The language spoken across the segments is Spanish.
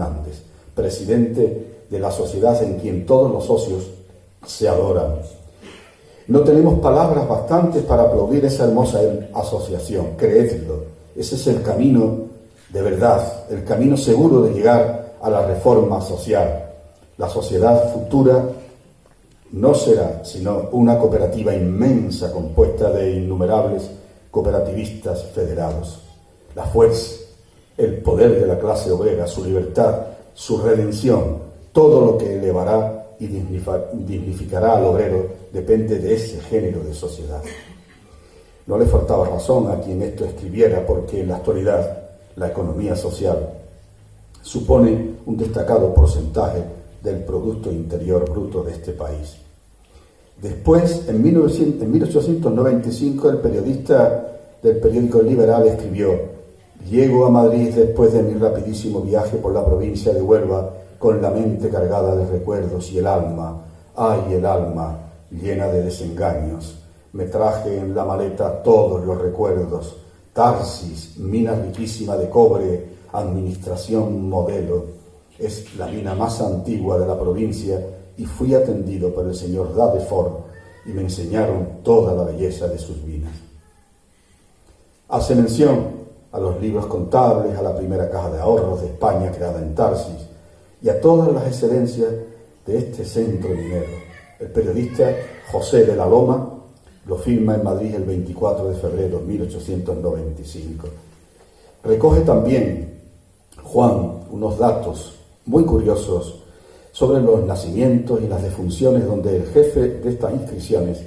Hernández, presidente de la sociedad en quien todos los socios se adoran. No tenemos palabras bastantes para aplaudir esa hermosa asociación, creedlo. Ese es el camino de verdad, el camino seguro de llegar a la reforma social. La sociedad futura no será sino una cooperativa inmensa compuesta de innumerables cooperativistas federados. La fuerza, el poder de la clase obrera, su libertad, su redención, todo lo que elevará y dignificará al obrero depende de ese género de sociedad. No le faltaba razón a quien esto escribiera, porque en la actualidad la economía social supone un destacado porcentaje del Producto Interior Bruto de este país. Después, en 1895, el periodista del periódico El Liberal escribió: «Llego a Madrid después de mi rapidísimo viaje por la provincia de Huelva con la mente cargada de recuerdos y el alma, ¡ay, el alma!, llena de desengaños. Me traje en la maleta todos los recuerdos: Tarsis, mina riquísima de cobre, administración modelo. Es la mina más antigua de la provincia y fui atendido por el señor Dadefort y me enseñaron toda la belleza de sus minas». Hace mención a los libros contables, a la primera caja de ahorros de España creada en Tarsis y a todas las excelencias de este centro minero. El periodista José de la Loma lo firma en Madrid el 24 de febrero de 1895. Recoge también Juan unos datos muy curiosos sobre los nacimientos y las defunciones, donde el jefe de estas inscripciones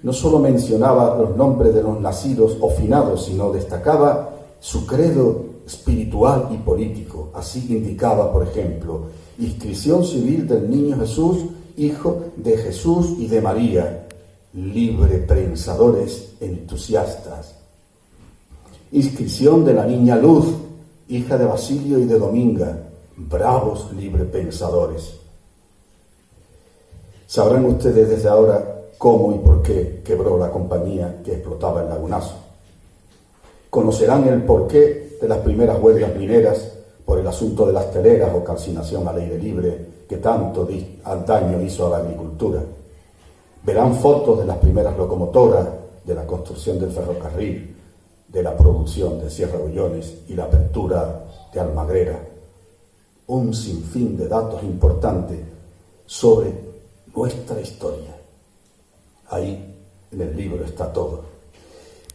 no solo mencionaba los nombres de los nacidos o finados, sino destacaba su credo espiritual y político. Así indicaba, por ejemplo, inscripción civil del niño Jesús, hijo de Jesús y de María, libre prensadores entusiastas. Inscripción de la niña Luz, hija de Basilio y de Dominga, bravos libre pensadores. Sabrán ustedes desde ahora cómo y por qué quebró la compañía que explotaba el Lagunazo. Conocerán el porqué de las primeras huelgas mineras por el asunto de las teleras o calcinación al aire libre que tanto daño hizo a la agricultura. Verán fotos de las primeras locomotoras, de la construcción del ferrocarril, de la producción de Sierra Bollones y la apertura de Almagrera. Un sinfín de datos importantes sobre nuestra historia. Ahí en el libro está todo.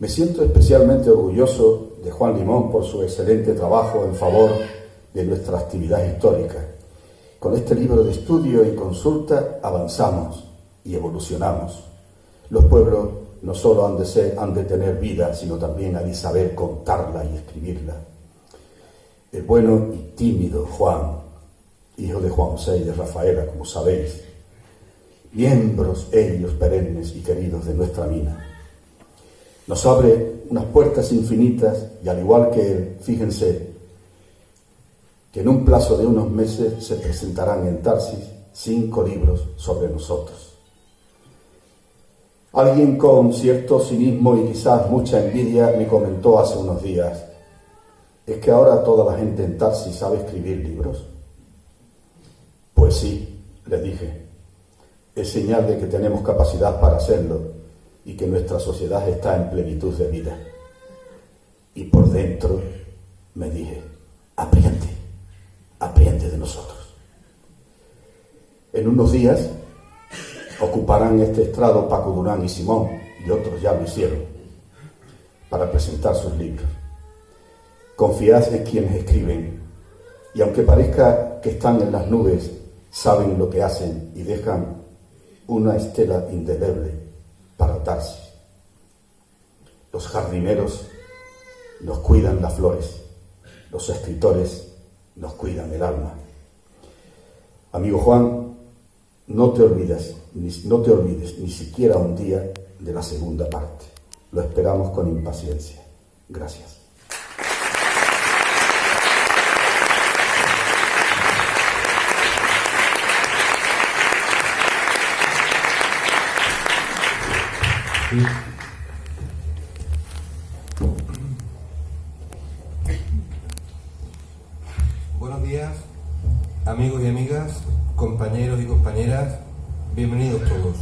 Me siento especialmente orgulloso de Juan Limón por su excelente trabajo en favor de nuestra actividad histórica. Con este libro de estudio y consulta avanzamos y evolucionamos. Los pueblos no solo han de tener vida, sino también han de saber contarla y escribirla. El bueno y tímido Juan, hijo de Juan José y de Rafaela, como sabéis, miembros ellos perennes y queridos de nuestra mina, nos abre unas puertas infinitas y, al igual que él, fíjense que en un plazo de unos meses se presentarán en Tarsis 5 libros sobre nosotros. Alguien con cierto cinismo y quizás mucha envidia me comentó hace unos días: ¿es que ahora toda la gente en Tarsis sabe escribir libros? Pues sí, le dije, es señal de que tenemos capacidad para hacerlo y que nuestra sociedad está en plenitud de vida. Y por dentro me dije: aprende de nosotros. En unos días ocuparán este estrado Paco Durán y Simón, y otros ya lo hicieron, para presentar sus libros. Confiad en quienes escriben, y aunque parezca que están en las nubes, saben lo que hacen y dejan una estela indeleble para Tarsis. Los jardineros nos cuidan las flores, los escritores nos cuidan el alma. Amigo Juan, no te olvides ni siquiera un día de la segunda parte. Lo esperamos con impaciencia. Gracias. Buenos días amigos y amigas, compañeros y compañeras, bienvenidos todos.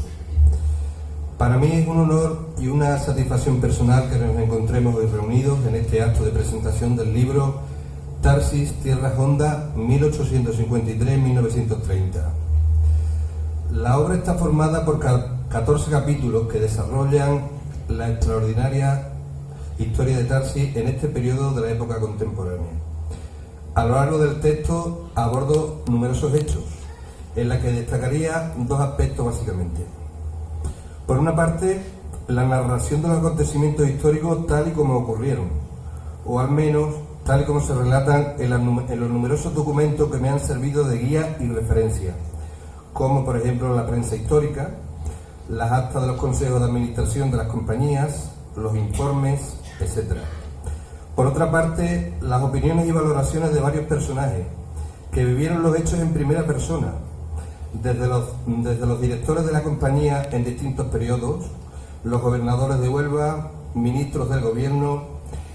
Para mí es un honor y una satisfacción personal que nos encontremos hoy reunidos en este acto de presentación del libro Tarsis, Tierra Honda, 1853-1930. La obra está formada por 14 capítulos que desarrollan la extraordinaria historia de Tarsis en este periodo de la época contemporánea. A lo largo del texto abordo numerosos hechos, en la que destacaría dos aspectos básicamente. Por una parte, la narración de los acontecimientos históricos tal y como ocurrieron, o al menos tal y como se relatan en los numerosos documentos que me han servido de guía y referencia, como por ejemplo la prensa histórica, las actas de los consejos de administración de las compañías, los informes, etc. Por otra parte, las opiniones y valoraciones de varios personajes que vivieron los hechos en primera persona, desde los directores de la compañía en distintos periodos, los gobernadores de Huelva, ministros del gobierno,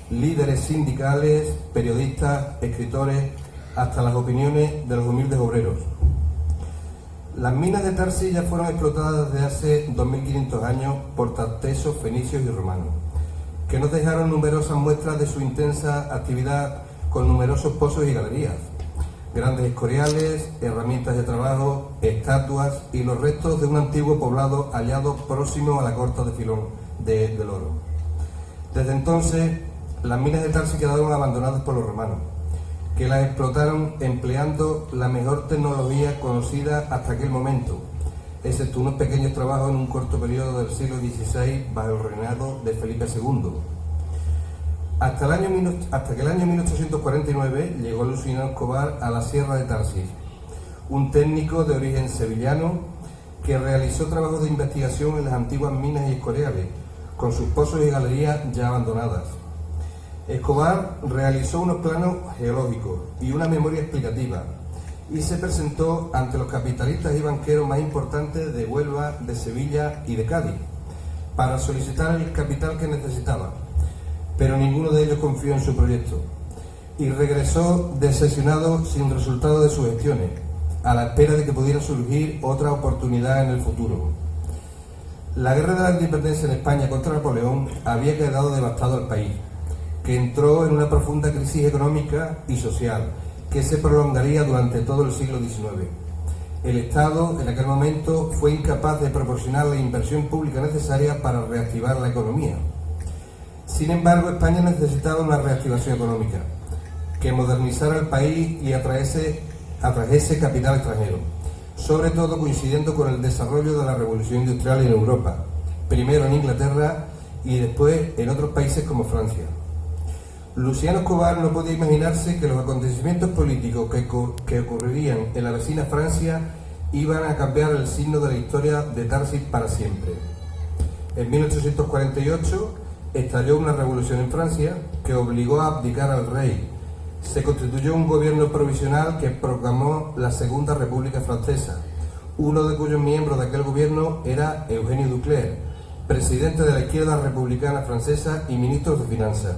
líderes sindicales, periodistas, escritores, hasta las opiniones de los humildes obreros. Las minas de Tarsis ya fueron explotadas desde hace 2500 años por tartesos, fenicios y romanos, que nos dejaron numerosas muestras de su intensa actividad con numerosos pozos y galerías, grandes escoriales, herramientas de trabajo, estatuas y los restos de un antiguo poblado hallado próximo a la costa de Filón del Oro. Desde entonces, las minas de Tarsis quedaron abandonadas por los romanos, que las explotaron empleando la mejor tecnología conocida hasta aquel momento, excepto unos pequeños trabajos en un corto periodo del siglo XVI bajo el reinado de Felipe II. Hasta que el año 1849 llegó Luciano Escobar a la Sierra de Tarsis, un técnico de origen sevillano que realizó trabajos de investigación en las antiguas minas y escoriales, con sus pozos y galerías ya abandonadas. Escobar realizó unos planos geológicos y una memoria explicativa y se presentó ante los capitalistas y banqueros más importantes de Huelva, de Sevilla y de Cádiz para solicitar el capital que necesitaba, pero ninguno de ellos confió en su proyecto y regresó decepcionado sin resultado de sus gestiones, a la espera de que pudiera surgir otra oportunidad en el futuro. La guerra de la independencia en España contra Napoleón había quedado devastado al país, que entró en una profunda crisis económica y social que se prolongaría durante todo el siglo XIX. El Estado, en aquel momento, fue incapaz de proporcionar la inversión pública necesaria para reactivar la economía. Sin embargo, España necesitaba una reactivación económica que modernizara el país y atrajese capital extranjero, sobre todo coincidiendo con el desarrollo de la revolución industrial en Europa, primero en Inglaterra y después en otros países como Francia. Luciano Escobar no podía imaginarse que los acontecimientos políticos que ocurrirían en la vecina Francia iban a cambiar el signo de la historia de Tarsis para siempre. En 1848 estalló una revolución en Francia que obligó a abdicar al rey. Se constituyó un gobierno provisional que proclamó la Segunda República Francesa. Uno de cuyos miembros de aquel gobierno era Eugenio Duclerc, presidente de la izquierda republicana francesa y ministro de Finanzas.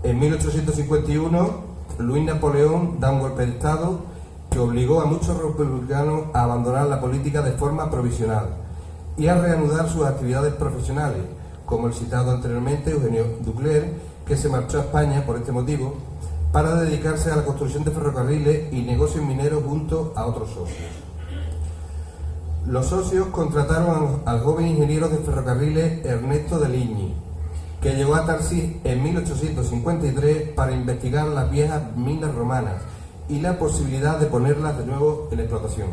En 1851, Luis Napoleón da un golpe de Estado que obligó a muchos republicanos a abandonar la política de forma provisional y a reanudar sus actividades profesionales, como el citado anteriormente Eugenio Duclerc, que se marchó a España por este motivo para dedicarse a la construcción de ferrocarriles y negocios mineros junto a otros socios. Los socios contrataron al joven ingeniero de ferrocarriles Ernesto de Ligny, que llegó a Tarsis en 1853 para investigar las viejas minas romanas y la posibilidad de ponerlas de nuevo en explotación.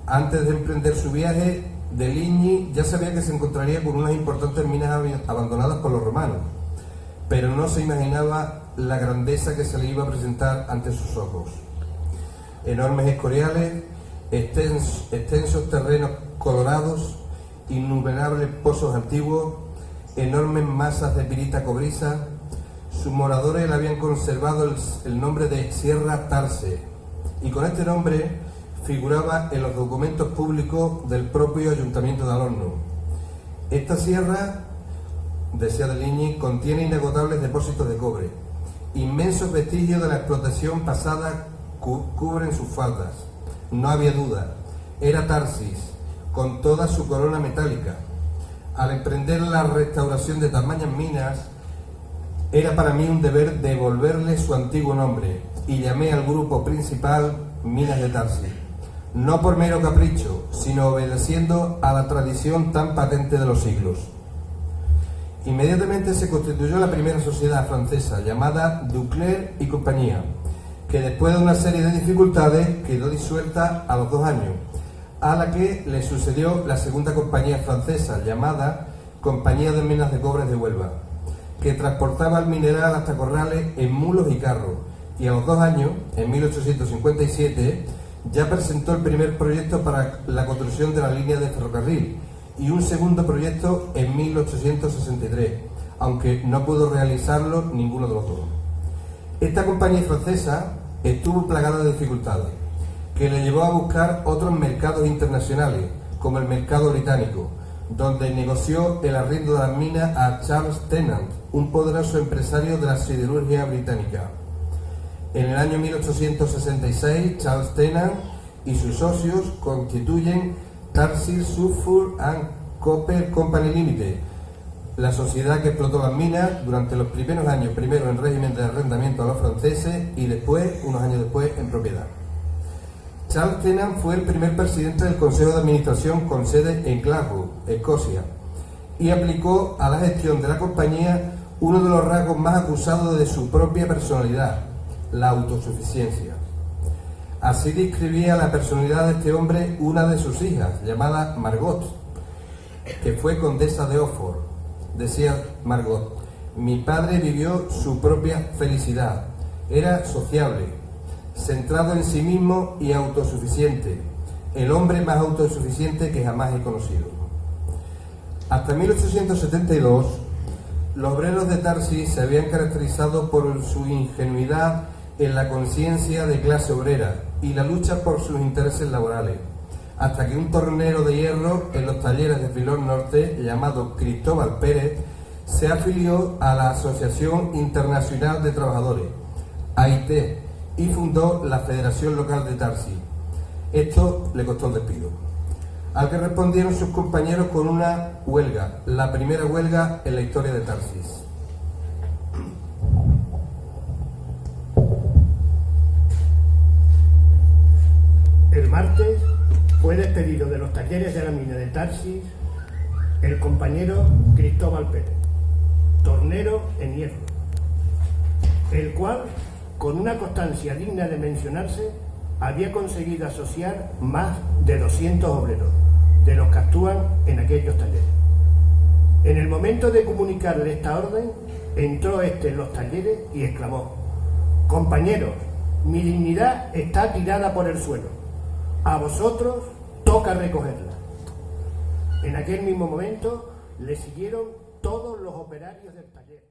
Antes de emprender su viaje, de Ligny ya sabía que se encontraría con unas importantes minas abandonadas por los romanos, pero no se imaginaba la grandeza que se le iba a presentar ante sus ojos. Enormes escoriales, extensos terrenos colorados, innumerables pozos antiguos, enormes masas de pirita cobriza. Sus moradores le habían conservado el nombre de Sierra Tarse, y con este nombre figuraba en los documentos públicos del propio Ayuntamiento de Alorno. Esta sierra, decía de Ligny, contiene inagotables depósitos de cobre, inmensos vestigios de la explotación pasada cubren sus faldas. No había duda, era Tarsis, con toda su corona metálica. Al emprender la restauración de tamañas minas, era para mí un deber devolverle su antiguo nombre, y llamé al grupo principal Minas de Tarsis, no por mero capricho, sino obedeciendo a la tradición tan patente de los siglos. Inmediatamente se constituyó la primera sociedad francesa, llamada Ducler y compañía, que después de una serie de dificultades quedó disuelta a los 2 años, a la que le sucedió la segunda compañía francesa, llamada Compañía de Minas de Cobre de Huelva, que transportaba el mineral hasta Corrales en mulos y carros, y a los 2 años, en 1857, ya presentó el primer proyecto para la construcción de la línea de ferrocarril y un segundo proyecto en 1863, aunque no pudo realizarlo ninguno de los dos. Esta compañía francesa estuvo plagada de dificultades, que le llevó a buscar otros mercados internacionales, como el mercado británico, donde negoció el arriendo de las minas a Charles Tennant, un poderoso empresario de la siderurgia británica. En el año 1866, Charles Tennant y sus socios constituyen Tarsis Sulphur and Copper Company Limited, la sociedad que explotó las minas durante los primeros años, primero en régimen de arrendamiento a los franceses y después, unos años después, en propiedad. Charles Tennant fue el primer presidente del Consejo de Administración con sede en Glasgow, Escocia, y aplicó a la gestión de la compañía uno de los rasgos más acusados de su propia personalidad, la autosuficiencia. Así describía la personalidad de este hombre una de sus hijas, llamada Margot, que fue condesa de Oxford. Decía Margot: mi padre vivió su propia felicidad, era sociable, centrado en sí mismo y autosuficiente, el hombre más autosuficiente que jamás he conocido. Hasta 1872, los obreros de Tarsis se habían caracterizado por su ingenuidad en la conciencia de clase obrera y la lucha por sus intereses laborales, hasta que un tornero de hierro en los talleres de Filón Norte, llamado Cristóbal Pérez, se afilió a la Asociación Internacional de Trabajadores, AIT, y fundó la Federación Local de Tarsis. Esto le costó el despido, al que respondieron sus compañeros con una huelga, la primera huelga en la historia de Tarsis. El martes fue despedido de los talleres de la mina de Tarsis el compañero Cristóbal Pérez, tornero en hierro, el cual, con una constancia digna de mencionarse, había conseguido asociar más de 200 obreros, de los que actúan en aquellos talleres. En el momento de comunicarle esta orden, entró este en los talleres y exclamó: compañeros, mi dignidad está tirada por el suelo. A vosotros toca recogerla. En aquel mismo momento le siguieron todos los operarios del taller.